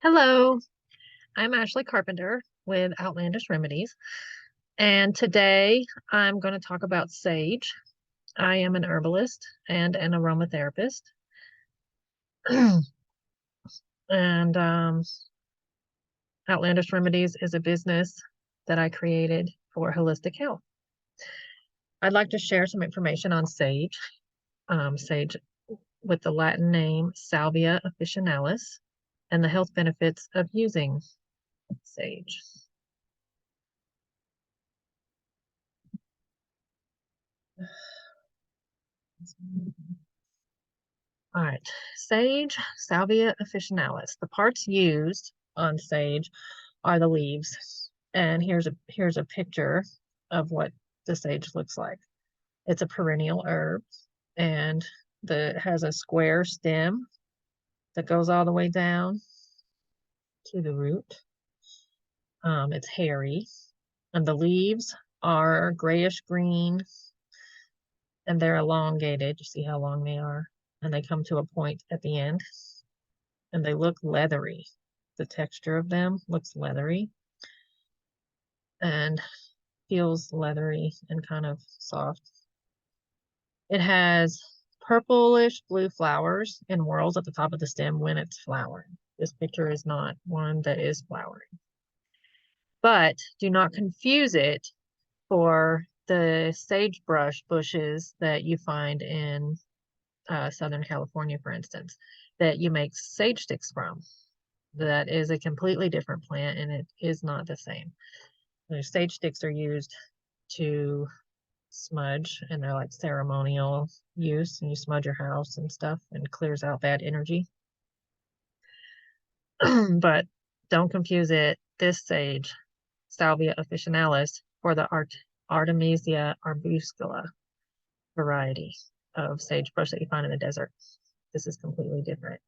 Hello, I'm Ashley Carpenter with Outlandish Remedies, and today I'm going to talk about sage. I am an herbalist and an aromatherapist, and Outlandish Remedies is a business that I created for holistic health. I'd like to share some information on sage, sage with the Latin name Salvia officinalis, and the health benefits of using sage. All right, sage, Salvia officinalis. The parts used on sage are the leaves. And here's a picture of what the sage looks like. It's a perennial herb and has a square stem that goes all the way down to the root. It's hairy, and the leaves are grayish green and they're elongated. You see how long they are? And they come to a point at the end and they look leathery. The texture of them looks leathery and feels leathery and kind of soft. It has purplish blue flowers and whorls at the top of the stem when it's flowering. This picture is not one that is flowering. But do not confuse it for the sagebrush bushes that you find in Southern California, for instance, that you make sage sticks from. That is a completely different plant and it is not the same. The sage sticks are used to smudge and they're like ceremonial use, and you smudge your house and stuff and clears out bad energy. But don't confuse it, this sage, Salvia officinalis, for the Artemisia arbuscula variety of sagebrush that you find in the desert. This is completely different.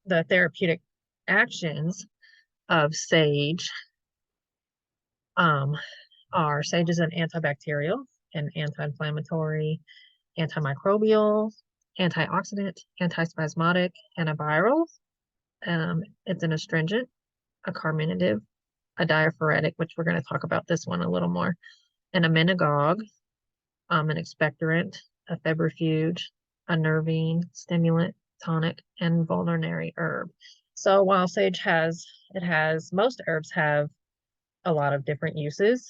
The therapeutic actions of sage sage is an antibacterial and anti-inflammatory, antimicrobial, antioxidant, antispasmodic, antiviral. It's an astringent, a carminative, a diaphoretic, which we're going to talk about this one a little more, an emmenagogue, an expectorant, a febrifuge, a nervine, stimulant, tonic, and vulnerary herb. So while sage most herbs have a lot of different uses,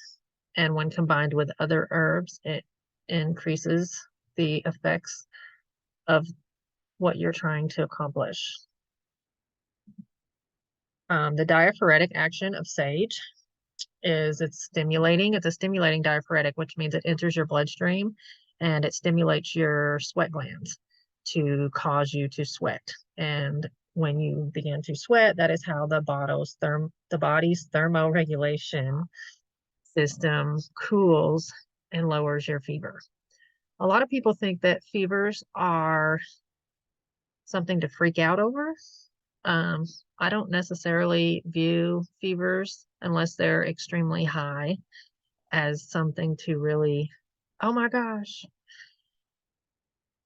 and when combined with other herbs, it increases the effects of what you're trying to accomplish. The diaphoretic action of sage is it's a stimulating diaphoretic, which means it enters your bloodstream and it stimulates your sweat glands to cause you to sweat. And when you begin to sweat, that is how the body's thermoregulation system cools and lowers your fever. A lot of people think that fevers are something to freak out over. I don't necessarily view fevers, unless they're extremely high, as something to really, oh my gosh,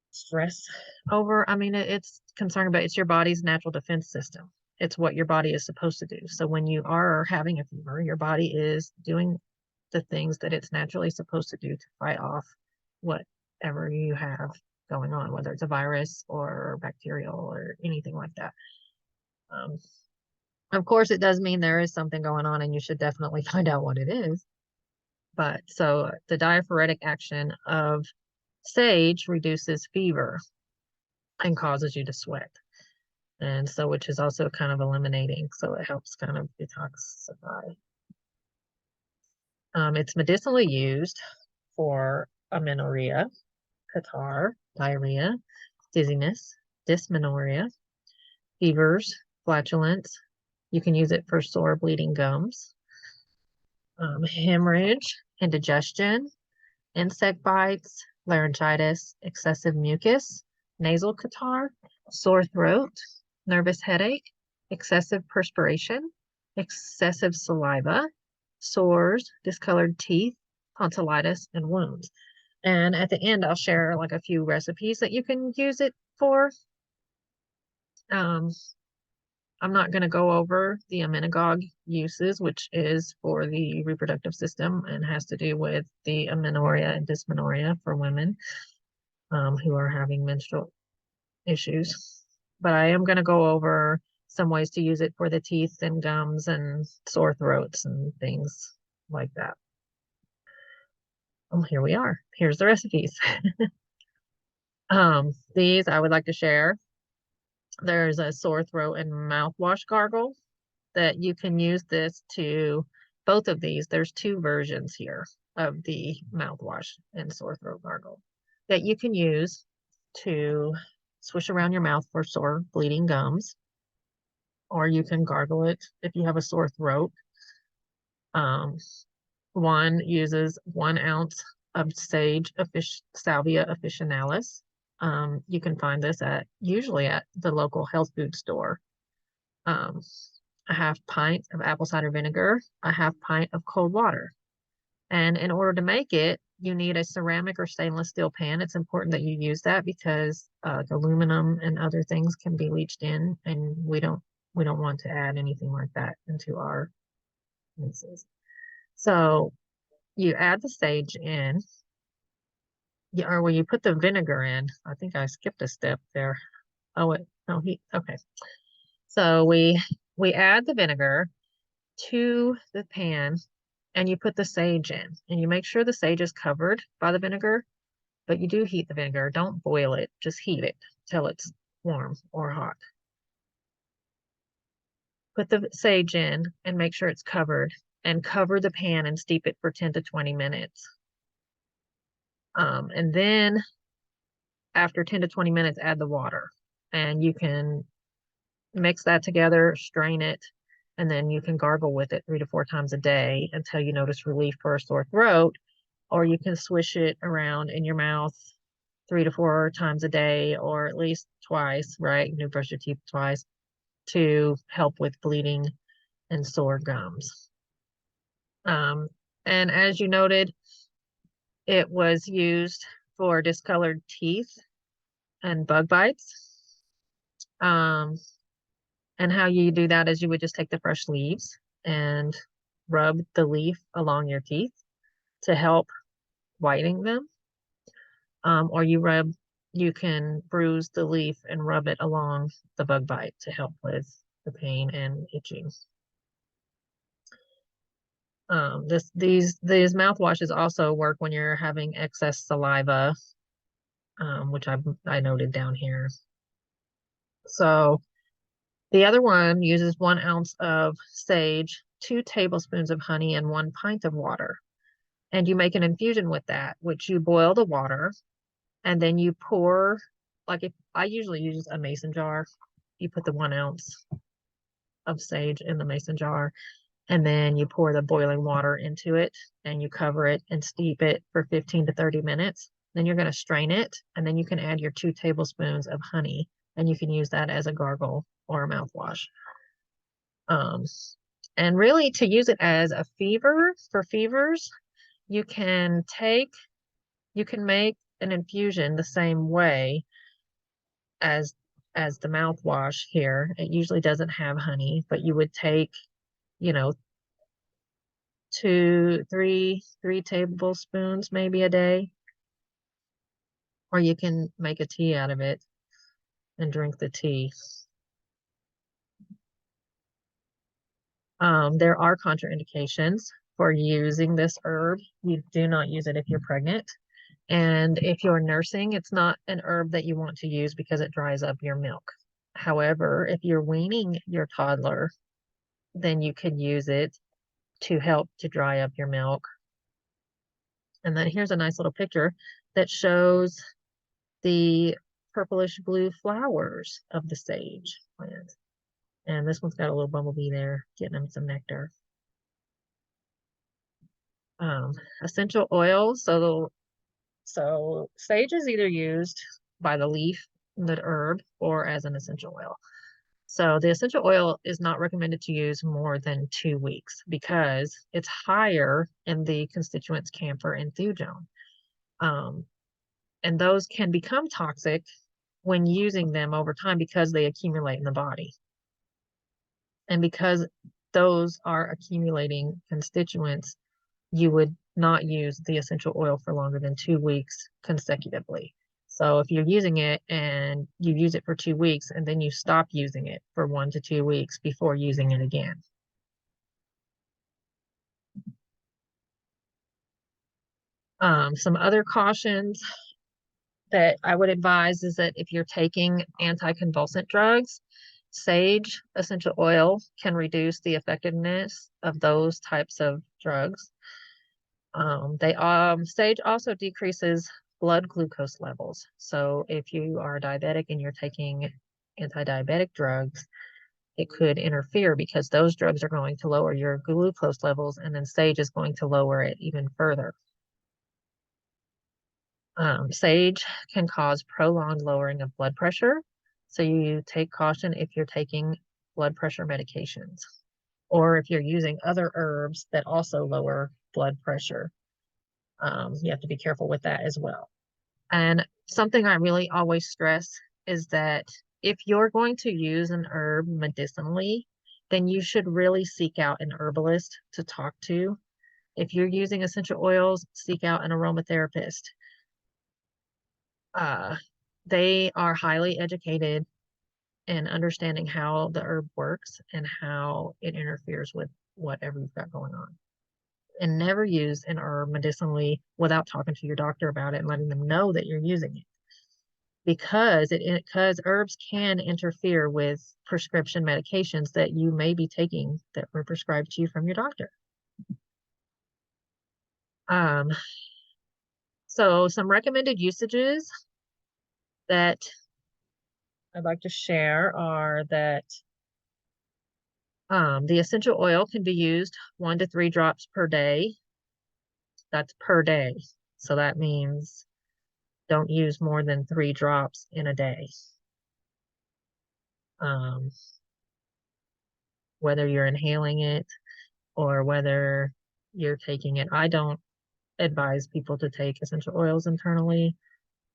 stress over. I mean, it's concerned about, it's your body's natural defense system. It's what your body is supposed to do. So when you are having a fever, your body is doing the things that it's naturally supposed to do to fight off whatever you have going on, whether it's a virus or bacterial or anything like that. Of course, it does mean there is something going on and you should definitely find out what it is. But so the diaphoretic action of sage reduces fever and causes you to sweat. And so, which is also kind of eliminating. So it helps kind of detoxify. It's medicinally used for amenorrhea, catarrh, diarrhea, dizziness, dysmenorrhea, fevers, flatulence. You can use it for sore bleeding gums, hemorrhage, indigestion, insect bites, laryngitis, excessive mucus, nasal catarrh, sore throat, nervous headache, excessive perspiration, excessive saliva, sores, discolored teeth, tonsillitis, and wounds. And at the end, I'll share like a few recipes that you can use it for. Um, I'm not going to go over the emmenagogue uses, which is for the reproductive system and has to do with the amenorrhea and dysmenorrhea for women who are having menstrual issues. But I am going to go over some ways to use it for the teeth and gums and sore throats and things like that. Here we are. Here's the recipes. These I would like to share. There's a sore throat and mouthwash gargle that you can use this to, both of these, there's two versions here of the mouthwash and sore throat gargle that you can use to swish around your mouth for sore bleeding gums, or you can gargle it if you have a sore throat. One uses 1 ounce of Sage Salvia officinalis. You can find this usually at the local health food store. Um, a half pint of apple cider vinegar, a half pint of cold water. And in order to make it, you need a ceramic or stainless steel pan. It's important that you use that because aluminum and other things can be leached in, and we don't want to add anything like that into our mixes. So you add the sage in, or when you put the vinegar in. I think I skipped a step there. Oh, wait, no, okay. So we add the vinegar to the pan and you put the sage in and you make sure the sage is covered by the vinegar, but you do heat the vinegar. Don't boil it, just heat it till it's warm or hot. Put the sage in and make sure it's covered and cover the pan and steep it for 10 to 20 minutes. And then after 10 to 20 minutes, add the water and you can mix that together, strain it, and then you can gargle with it 3 to 4 times a day until you notice relief for a sore throat, or you can swish it around in your mouth 3 to 4 times a day, or at least twice, right? You brush your teeth twice to help with bleeding and sore gums. And as you noted, it was used for discolored teeth and bug bites. And how you do that is you would just take the fresh leaves and rub the leaf along your teeth to help whitening them. Or you can bruise the leaf and rub it along the bug bite to help with the pain and itching. These mouthwashes also work when you're having excess saliva, which I noted down here. So the other one uses 1 ounce of sage, 2 tablespoons of honey, and 1 pint of water. And you make an infusion with that, which you boil the water and then you pour, like if I usually use a mason jar, you put the 1 ounce of sage in the mason jar, and then you pour the boiling water into it and you cover it and steep it for 15 to 30 minutes. Then you're going to strain it, and then you can add your 2 tablespoons of honey, and you can use that as a gargle or a mouthwash. And really to use it as a for fevers, you can make an infusion the same way as the mouthwash here. It usually doesn't have honey, but you would take, 3 tablespoons maybe a day, or you can make a tea out of it and drink the tea. There are contraindications for using this herb. You do not use it if you're pregnant. And if you're nursing, it's not an herb that you want to use because it dries up your milk. However, if you're weaning your toddler, then you could use it to help to dry up your milk. And then here's a nice little picture that shows the purplish blue flowers of the sage plant. And this one's got a little bumblebee there, getting them some nectar. Essential oils. So sage is either used by the leaf, the herb, or as an essential oil. So the essential oil is not recommended to use more than 2 weeks because it's higher in the constituents camphor and thujone. And those can become toxic when using them over time because they accumulate in the body. And because those are accumulating constituents, you would not use the essential oil for longer than 2 weeks consecutively. So if you're using it and you use it for 2 weeks and then you stop using it for 1 to 2 weeks before using it again. Some other cautions that I would advise is that if you're taking anticonvulsant drugs, sage essential oil can reduce the effectiveness of those types of drugs. Sage also decreases blood glucose levels. So if you are diabetic and you're taking anti-diabetic drugs, it could interfere because those drugs are going to lower your glucose levels, and then sage is going to lower it even further. Sage can cause prolonged lowering of blood pressure. So you take caution if you're taking blood pressure medications or if you're using other herbs that also lower blood pressure. You have to be careful with that as well. And something I really always stress is that if you're going to use an herb medicinally, then you should really seek out an herbalist to talk to. If you're using essential oils, seek out an aromatherapist. They are highly educated in understanding how the herb works and how it interferes with whatever you've got going on. And never use an herb medicinally without talking to your doctor about it and letting them know that you're using it. Because herbs can interfere with prescription medications that you may be taking that were prescribed to you from your doctor. So some recommended usages that I'd like to share are that the essential oil can be used 1 to 3 drops per day. That's per day. So that means don't use more than 3 drops in a day. Whether you're inhaling it or whether you're taking it. I don't advise people to take essential oils internally.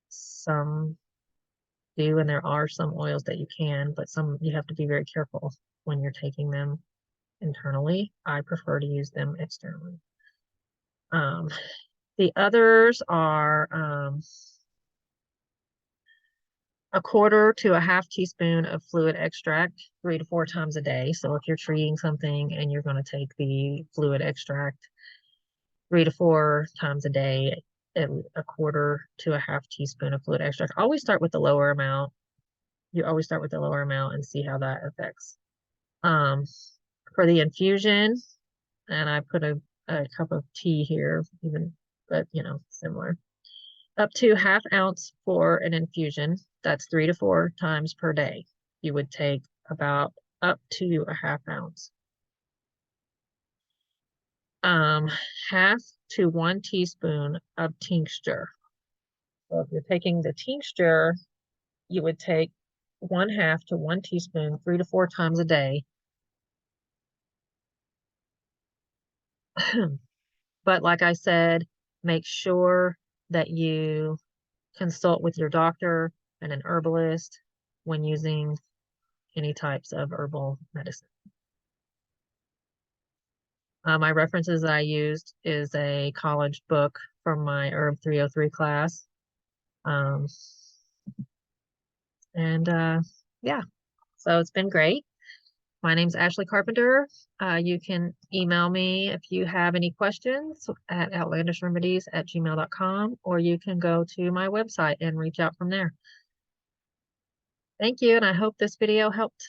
Some do, and there are some oils that you can, but some you have to be very careful when you're taking them internally. I prefer to use them externally. The others are 1/4 to a 1/2 teaspoon of fluid extract 3 to 4 times a day. So if you're treating something and you're going to take the fluid extract 3 to 4 times a day, 1/4 to a 1/2 teaspoon of fluid extract. Always start with the lower amount. You always start with the lower amount and see how that affects. For the infusion, and I put a cup of tea here, even, but similar. Up to 1/2 ounce for an infusion. That's 3 to 4 times per day. You would take about up to a 1/2 ounce. 1/2 to 1 teaspoon of tincture. So if you're taking the tincture, you would take 1/2 to 1 teaspoon 3 to 4 times a day. But like I said, make sure that you consult with your doctor and an herbalist when using any types of herbal medicine. My references that I used is a college book from my Herb 303 class. Yeah, so it's been great. My name's Ashley Carpenter. You can email me if you have any questions at outlandishremedies@gmail.com, or you can go to my website and reach out from there. Thank you, and I hope this video helped.